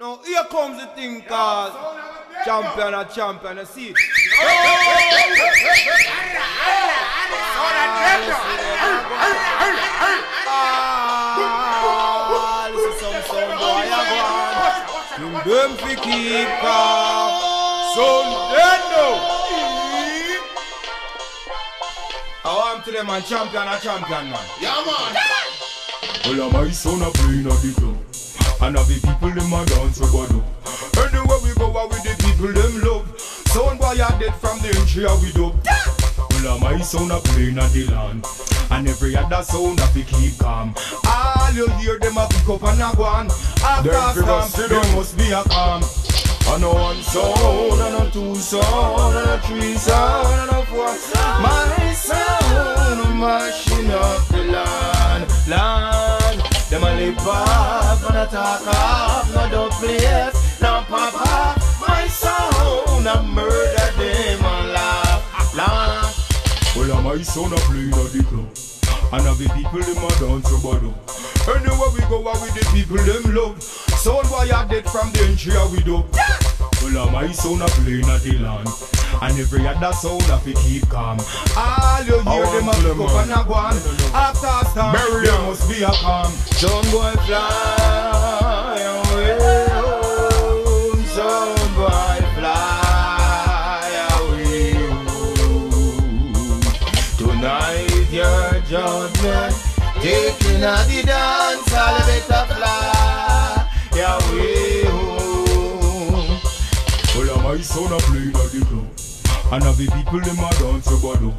Now here comes the thing called champion or champion, you see it? This is some boy I want. Them fi keep calm. Son dead now. I want to them man champion or champion man. Yeah man. Well, my son a playing at the club, and have the people them a dance about up. Anywhere we go, with the people them love. Son boy a dead from the entry we dub. Well, my son a playing at the land, and every other sound a fi keep calm. All you hear them a pick up and a go on. After stamp, there must be a calm. And a one sound, and a two sound, and a three sound, and a four. My sound mashing up the land. Them a live off, and a talk off, no don't place, no pop off. My sound a murder them and laugh. Well, my son a playing at the club, and have the people them a dance about up. Anywhere we go, with the people them love. Sound boy a dead from the entry we do. Well, my son a playing at the land, and every other sound a fi keep calm. All you hear them a pick up and a go on. After stamp, there must be a calm. Sound boy fly away home. Sound boy fly away home. Tonight your judgment taking at the dance, all better fly away home. Well, my son a playing at the club, and have the people them a dance about up.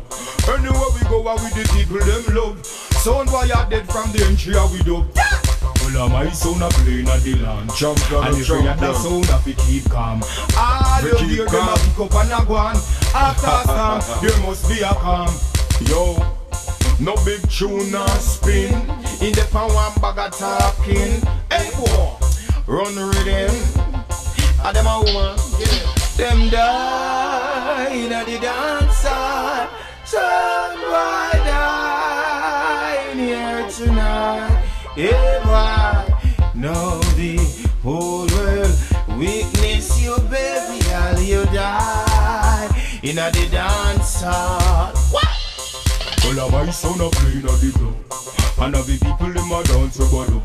Anywhere we go, with the people them love. Sound boy a dead from the entry we dub. Well, my son a playing at the land, and every other sound a fi keep calm. All you hear them a pick up and a go on. After stamp, there must be a calm. Yo, no big tune or spin in the pan one bag of talking. Hey boy, run rhythm. And them a woman, them die in the dancer. Some boy die in here tonight. Yeah, boy, now the whole world witness you, baby, all you die in the dancer. What? Well, my son a playing at the club, and have the people them a dance about up.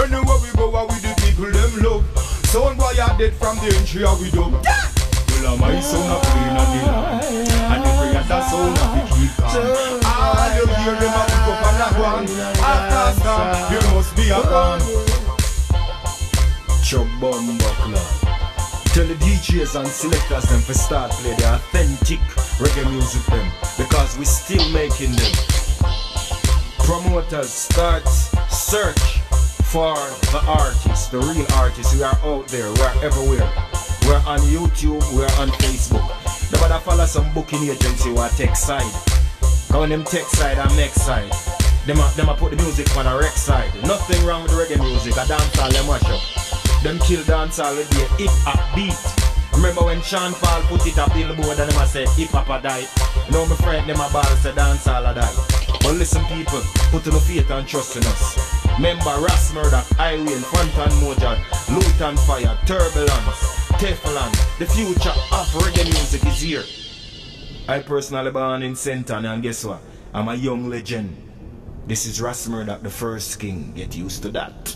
Anywhere we go, with the people them love. Sound boy a dead from the entry we dub. Well, my son a playing at the land, and every other sound a fi keep calm. All you hear them a pick up and a go on. After stamp, there must be a calm. Chub Bumbuckler. Tell the DJs and selectors them to start play the authentic reggae music them, because we still making them. Promoters start search for the artists, the real artists. We are out there, we are everywhere. We're on YouTube, we're on Facebook. Nobody follow some booking agency who are tech side. Cause them tech side and make side, them a put the music on a rec side. Nothing wrong with reggae music, a dancehall them mash up. Them kill dancehall with the hip-hop beat. Remember when Sean Paul put it up billboard and them a say hip-hop a die. Now my friend them a ball say dancehall a die. But listen people, put no faith and trust in us. Remember Ras Myrhdak, Highway, Fontan Mojad, Luton Fire, Turbulence, Teflon. The future of reggae music is here. I personally born in Senton, and guess what? I'm a young legend. This is Ras Myrhdak, the first king. Get used to that.